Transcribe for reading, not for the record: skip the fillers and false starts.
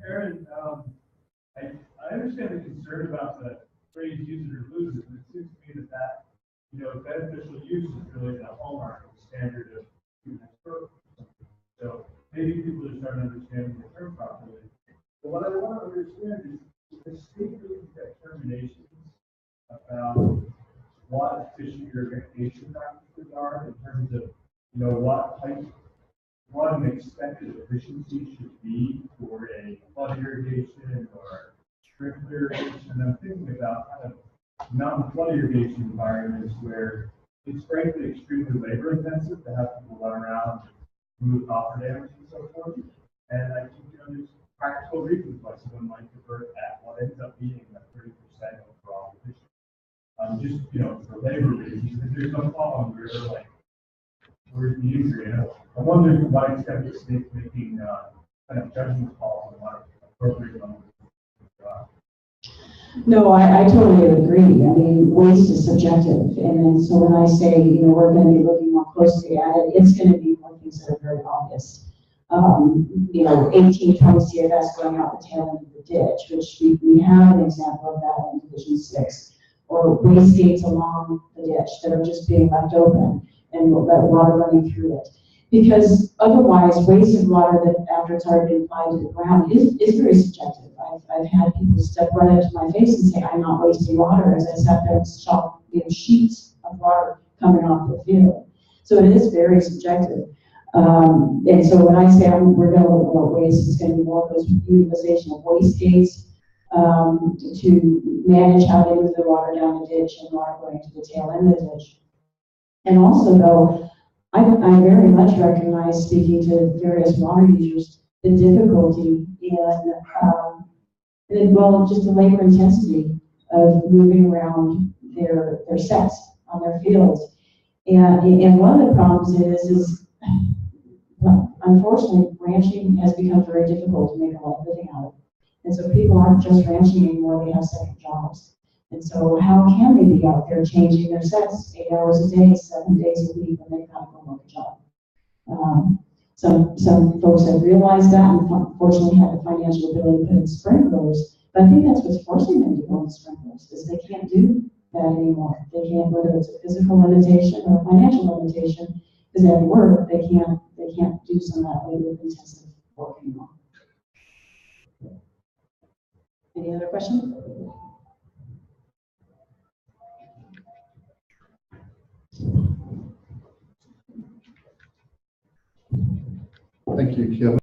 Aaron, I understand the concern about the phrase use it or lose it, but it seems to me that beneficial use is really the hallmark of the standard of human expert. So maybe people are starting to understand the term properly. But what I want to understand is the state making determinations about what efficient irrigation practices are in terms of what type one expected efficiency should be for a flood irrigation or sprinkler irrigation. And I'm thinking about kind of mountain flood irrigation environments where it's frankly extremely labor intensive to have people run around and remove copper damage and so forth. And I think there's practical reasons why someone might divert at what ends up being a 30% overall efficiency. Just for labor reasons, if there's no problem, we're like, where's the injury? I'm wondering to what extent the state's making kind of judgment calls on what appropriate level. No, I totally agree. I mean, waste is subjective. And then, so when I say, we're going to be looking more closely at it, it's going to be more things that are very obvious. 1820 CFS going out the tail end of the ditch, which we have an example of that in Division 6, or waste gates along the ditch that are just being left open and let water running through it. Because otherwise, wasted water that after it's already been applied to the ground is very subjective. I've had people step right up to my face and say, I'm not wasting water, as I sat there and saw sheets of water coming off the field. So it is very subjective. And so when I say we're going to look at waste, it's going to be more of those utilization of waste gates to manage how they move the water down the ditch and water going to the tail end of the ditch. And also, though, I very much recognize, speaking to various water users, the difficulty in just the labor intensity of moving around their sets on their fields. And one of the problems is unfortunately, ranching has become very difficult to make a lot of living out of. And so people aren't just ranching anymore, they have second jobs. And so how can they be out there changing their sets 8 hours a day, 7 days a week when they've got to go work a job? Some folks have realized that and fortunately have the financial ability to put in sprinklers. But I think that's what's forcing them to go in sprinklers, is they can't do that anymore. They can't, whether it's a physical limitation or a financial limitation, because at work they can't do some of that labor intensive work anymore. Any other questions? Thank you, Kevin.